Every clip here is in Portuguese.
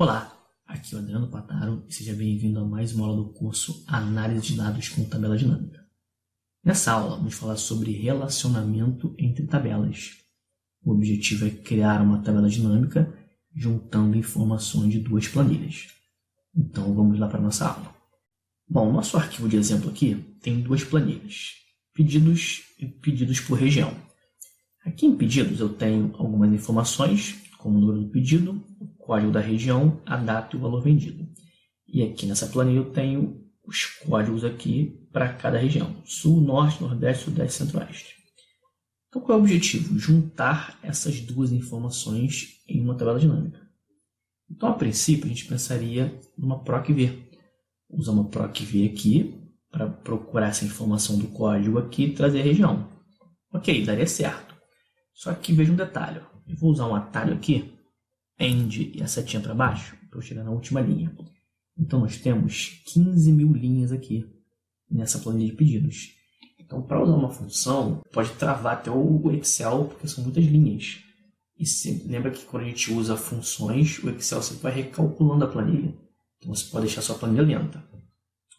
Olá, aqui é o Adriano Pataro e seja bem-vindo a mais uma aula do curso Análise de Dados com Tabela Dinâmica. Nessa aula, vamos falar sobre relacionamento entre tabelas. O objetivo é criar uma tabela dinâmica juntando informações de duas planilhas. Então, vamos lá para a nossa aula. Bom, nosso arquivo de exemplo aqui tem duas planilhas, pedidos e pedidos por região. Aqui em pedidos eu tenho algumas informações, como o número do pedido, o código da região, a data e o valor vendido. E aqui nessa planilha eu tenho os códigos aqui para cada região, Sul, Norte, Nordeste, Sudeste e Centro-Oeste. Então qual é o objetivo? Juntar essas duas informações em uma tabela dinâmica. Então a princípio a gente pensaria numa PROC-V. Usar uma PROC-V aqui para procurar essa informação do código aqui e trazer a região. Ok, daria certo. Só que veja um detalhe. Eu vou usar um atalho aqui, END e a setinha para baixo, para eu chegar na última linha. Então nós temos 15.000 linhas aqui nessa planilha de pedidos. Então para usar uma função, pode travar até o Excel, porque são muitas linhas. E lembra que quando a gente usa funções, o Excel sempre vai recalculando a planilha. Então você pode deixar sua planilha lenta.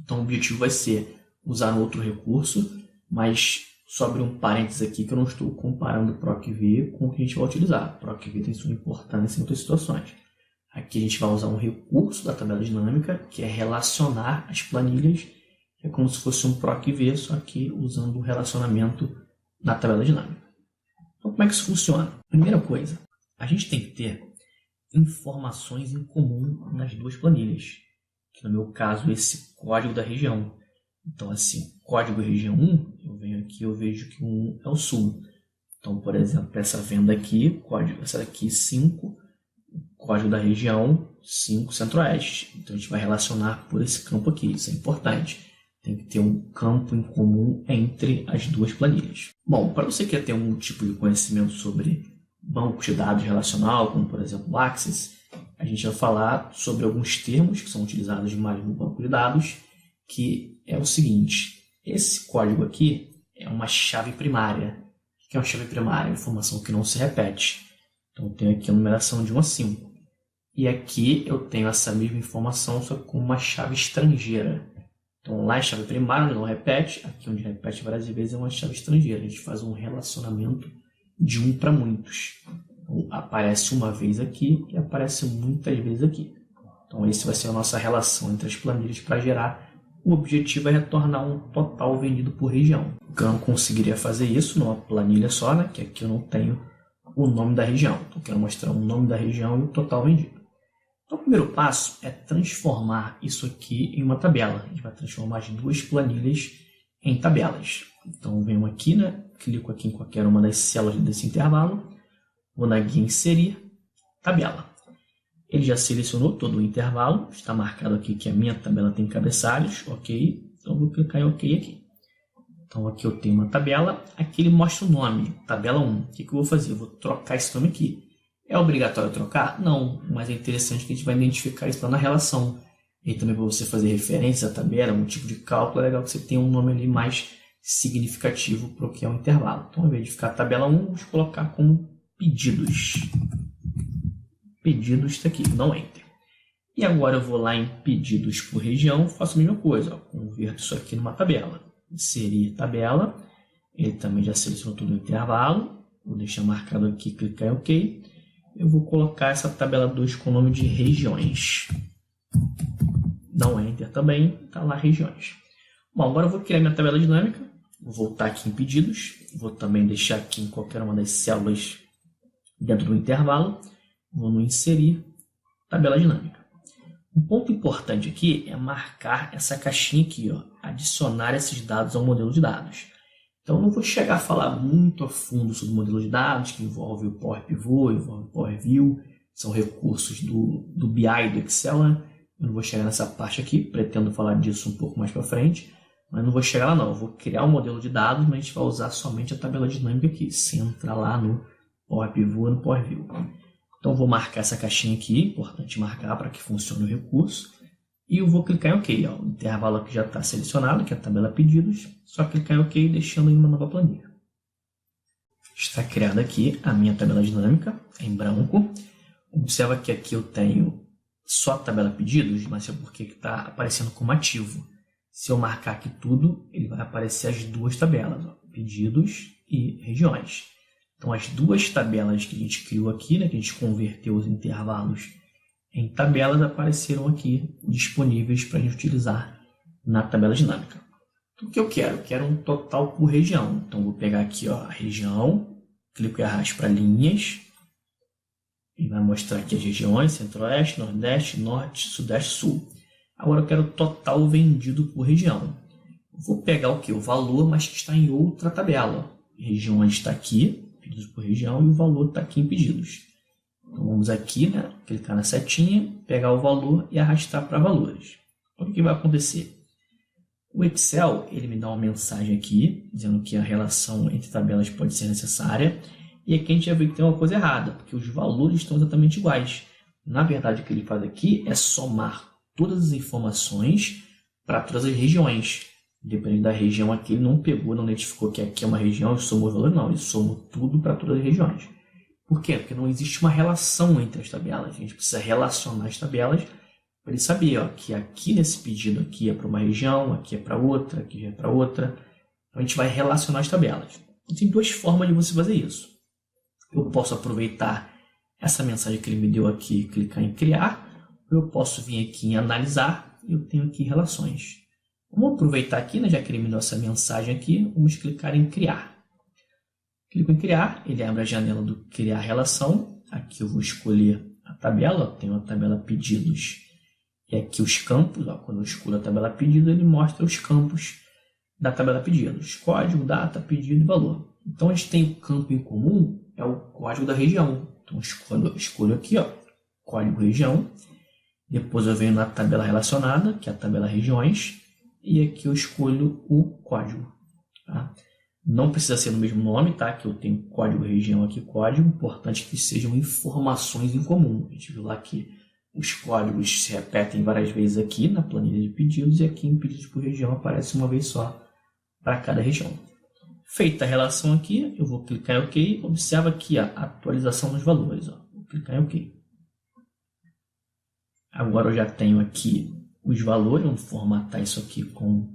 Então o objetivo vai ser usar um outro recurso, mas só abrir um parênteses aqui que eu não estou comparando o PROC-V com o que a gente vai utilizar. O PROC-V tem sua importância em outras situações. Aqui a gente vai usar um recurso da tabela dinâmica, que é relacionar as planilhas. É como se fosse um PROC-V, só que usando o relacionamento na tabela dinâmica. Então como é que isso funciona? Primeira coisa, a gente tem que ter informações em comum nas duas planilhas. Que no meu caso, esse código da região. Então, assim, código região 1, eu venho aqui eu vejo que 1 é o Sul. Então, por exemplo, essa venda aqui, código, essa daqui 5, código da região 5 Centro-Oeste. Então, a gente vai relacionar por esse campo aqui, isso é importante. Tem que ter um campo em comum entre as duas planilhas. Bom, para você que quer ter um tipo de conhecimento sobre banco de dados relacional, como por exemplo o Access, a gente vai falar sobre alguns termos que são utilizados mais no banco de dados, que é o seguinte, esse código aqui é uma chave primária. O que é uma chave primária? Informação que não se repete. Então eu tenho aqui a numeração de 1 a 5. E aqui eu tenho essa mesma informação, só com uma chave estrangeira. Então lá é chave primária, onde não repete. Aqui onde repete várias vezes é uma chave estrangeira. A gente faz um relacionamento de 1 para muitos. Então, aparece uma vez aqui e aparece muitas vezes aqui. Então esse vai ser a nossa relação entre as planilhas para gerar. O objetivo é retornar um total vendido por região. Eu não conseguiria fazer isso numa planilha só, né? Que aqui eu não tenho o nome da região. Então eu quero mostrar o nome da região e o total vendido. Então o primeiro passo é transformar isso aqui em uma tabela. A gente vai transformar as duas planilhas em tabelas. Então eu venho aqui, né? Clico aqui em qualquer uma das células desse intervalo. Vou na guia inserir, tabela. Ele já selecionou todo o intervalo, está marcado aqui que a minha tabela tem cabeçalhos, ok? Então, eu vou clicar em ok aqui. Então, aqui eu tenho uma tabela, aqui ele mostra o nome, tabela 1. O que eu vou fazer? Eu vou trocar esse nome aqui. É obrigatório trocar? Não, mas é interessante que a gente vai identificar isso lá na relação. E também para você fazer referência à tabela, um tipo de cálculo, é legal que você tenha um nome ali mais significativo para o que é um intervalo. Então, ao invés de ficar tabela 1, vamos colocar como pedidos. Pedidos está aqui, não enter. E agora eu vou lá em pedidos por região, faço a mesma coisa, ó, converto isso aqui numa tabela. Inserir tabela, ele também já selecionou todo o intervalo, vou deixar marcado aqui, clicar em OK. Eu vou colocar essa tabela 2 com o nome de regiões. Não enter também, está lá regiões. Bom, agora eu vou criar minha tabela dinâmica, vou voltar aqui em pedidos, vou também deixar aqui em qualquer uma das células dentro do intervalo. Vou no inserir, tabela dinâmica. Um ponto importante aqui é marcar essa caixinha aqui, ó, adicionar esses dados ao modelo de dados. Então, eu não vou chegar a falar muito a fundo sobre o modelo de dados, que envolve o Power Pivot, envolve o Power View, são recursos do BI e do Excel, né? Eu não vou chegar nessa parte aqui, pretendo falar disso um pouco mais para frente, mas não vou chegar lá não. Eu vou criar um modelo de dados, mas a gente vai usar somente a tabela dinâmica aqui. Se entrar lá no Power Pivot e no Power View. Então, vou marcar essa caixinha aqui, importante marcar para que funcione o recurso. E eu vou clicar em OK. Ó. O intervalo aqui já está selecionado, que é a tabela pedidos. Só clicar em OK, deixando em uma nova planilha. Está criada aqui a minha tabela dinâmica, em branco. Observa que aqui eu tenho só a tabela pedidos, mas é porque está aparecendo como ativo. Se eu marcar aqui tudo, ele vai aparecer as duas tabelas, ó, pedidos e regiões. Então, as duas tabelas que a gente criou aqui, né, que a gente converteu os intervalos em tabelas, apareceram aqui disponíveis para a gente utilizar na tabela dinâmica. Então, o que eu quero? Eu quero um total por região. Então, vou pegar aqui, ó, a região, clico e arrasto para linhas. Ele vai mostrar aqui as regiões, centro-oeste, nordeste, norte, sudeste, sul. Agora eu quero o total vendido por região. Vou pegar o que? O valor, mas que está em outra tabela. Regiões está aqui, pedidos por região, e o valor está aqui em pedidos. Então vamos aqui, né? Clicar na setinha, pegar o valor e arrastar para valores. Então, o que vai acontecer? O Excel ele me dá uma mensagem aqui, dizendo que a relação entre tabelas pode ser necessária. E aqui a gente já vê que tem uma coisa errada, porque os valores estão exatamente iguais. Na verdade, o que ele faz aqui é somar todas as informações para todas as regiões. Dependendo da região aqui, ele não pegou, não identificou que aqui é uma região e somou os valores, não. Ele somou tudo para todas as regiões. Por quê? Porque não existe uma relação entre as tabelas. A gente precisa relacionar as tabelas para ele saber, ó, que aqui nesse pedido aqui é para uma região, aqui é para outra, aqui já é para outra. Então a gente vai relacionar as tabelas. E tem duas formas de você fazer isso. Eu posso aproveitar essa mensagem que ele me deu aqui e clicar em criar. Ou eu posso vir aqui em analisar e eu tenho aqui relações. Vamos aproveitar aqui, né, já que ele me deu essa mensagem aqui, vamos clicar em criar. Clico em criar, ele abre a janela do criar relação. Aqui eu vou escolher a tabela, tenho a tabela pedidos e aqui os campos. Ó, quando eu escolho a tabela pedido, ele mostra os campos da tabela pedidos. Código, data, pedido e valor. Então a gente tem o campo em comum, é o código da região. Então escolho aqui, ó, código região. Depois eu venho na tabela relacionada, que é a tabela regiões. E aqui eu escolho o código. Tá? Não precisa ser no mesmo nome, tá? Que eu tenho código região aqui, código. Importante que sejam informações em comum. A gente viu lá que os códigos se repetem várias vezes aqui na planilha de pedidos. E aqui em pedidos por região aparece uma vez só para cada região. Feita a relação aqui, eu vou clicar em OK. Observa aqui a atualização dos valores. Ó. Vou clicar em OK. Agora eu já tenho aqui os valores. Vamos formatar isso aqui com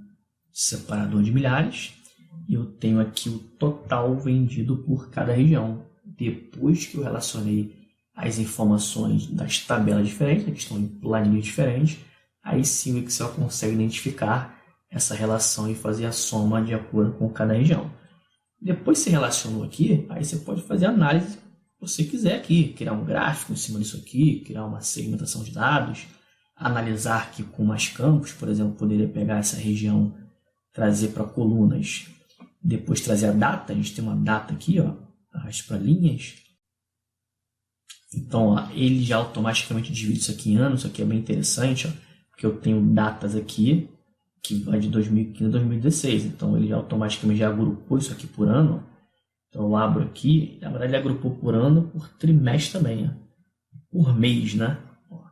separador de milhares. E eu tenho aqui o total vendido por cada região. Depois que eu relacionei as informações das tabelas diferentes, que estão em planilhas diferentes, aí sim o Excel consegue identificar essa relação e fazer a soma de acordo com cada região. Depois que você relacionou aqui, aí você pode fazer a análise se você quiser aqui, criar um gráfico em cima disso aqui, criar uma segmentação de dados, analisar aqui com mais campos, por exemplo, poderia pegar essa região, trazer para colunas, depois trazer a data. A gente tem uma data aqui, ó, arrasto para linhas. Então, ó, ele já automaticamente divide isso aqui em anos. Isso aqui é bem interessante, ó, porque eu tenho datas aqui que vai de 2015 a 2016. Então, ele já automaticamente já agrupou isso aqui por ano. Então, eu abro aqui. Na verdade, ele agrupou por ano, por trimestre também, ó, por mês, né? Ó,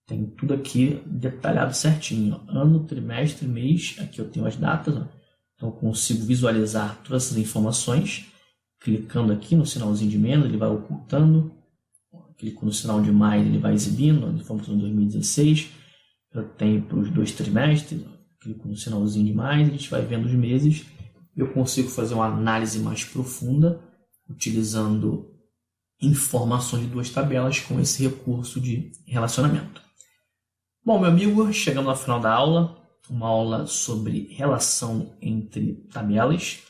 tem tudo aqui detalhado certinho, ó, ano, trimestre, mês. Aqui eu tenho as datas, ó. Então, eu consigo visualizar todas essas informações. Clicando aqui no sinalzinho de menos, ele vai ocultando. Clico no sinal de mais, ele vai exibindo as informações de 2016. Eu tenho para os 2 trimestres. Clico no sinalzinho de mais, a gente vai vendo os meses. Eu consigo fazer uma análise mais profunda, utilizando informações de 2 tabelas com esse recurso de relacionamento. Bom, meu amigo, chegamos ao final da aula. Uma aula sobre relação entre tabelas.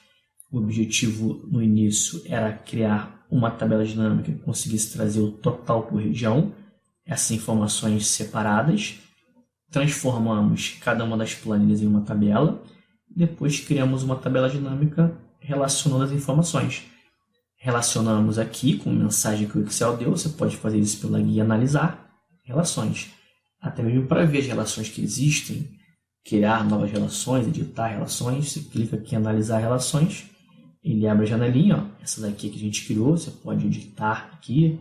O objetivo no início era criar uma tabela dinâmica que conseguisse trazer o total por região, essas informações separadas. Transformamos cada uma das planilhas em uma tabela. Depois criamos uma tabela dinâmica relacionando as informações. Relacionamos aqui com a mensagem que o Excel deu. Você pode fazer isso pela guia Analisar Relações. Até mesmo para ver as relações que existem, criar novas relações, editar relações. Você clica aqui em Analisar Relações. Ele abre a janelinha, ó, essa daqui que a gente criou. Você pode editar aqui,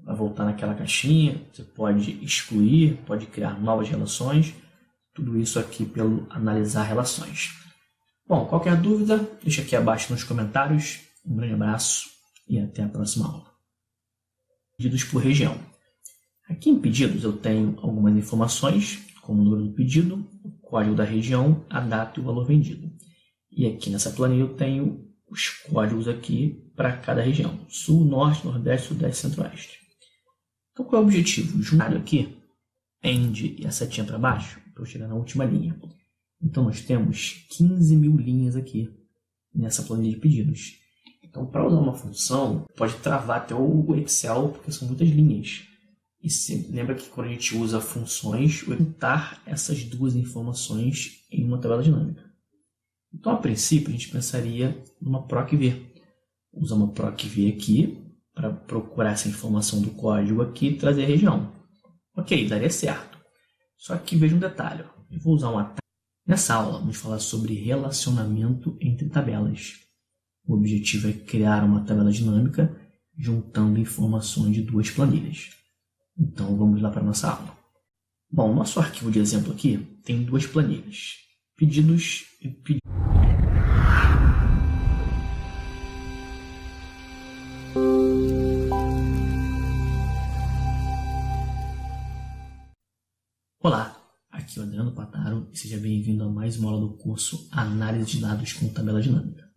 vai voltar naquela caixinha. Você pode excluir, pode criar novas relações. Tudo isso aqui pelo Analisar Relações. Bom, qualquer dúvida, deixa aqui abaixo nos comentários. Um grande abraço e até a próxima aula. Pedidos por região. Aqui em pedidos eu tenho algumas informações, como o número do pedido, o código da região, a data e o valor vendido. E aqui nessa planilha eu tenho os códigos aqui para cada região: Sul, Norte, Nordeste, Sudeste, Centro-Oeste. Então qual é o objetivo? Juntar aqui, end e a setinha para baixo, para eu chegar na última linha. Então nós temos 15.000 linhas aqui nessa planilha de pedidos. Então, para usar uma função, pode travar até o Excel, porque são muitas linhas. E lembra que quando a gente usa funções, juntar essas duas informações em uma tabela dinâmica. Então, a princípio, a gente pensaria numa PROC-V. Usa uma PROC-V aqui para procurar essa informação do código aqui e trazer a região. Ok, daria certo. Só que veja um detalhe. Eu vou usar uma. Nessa aula, vamos falar sobre relacionamento entre tabelas. O objetivo é criar uma tabela dinâmica juntando informações de duas planilhas. Então, vamos lá para a nossa aula. Bom, o nosso arquivo de exemplo aqui tem duas planilhas: pedidos e pedidos. Olá, aqui é o Adriano Pataro e seja bem-vindo a mais uma aula do curso Análise de Dados com Tabela Dinâmica.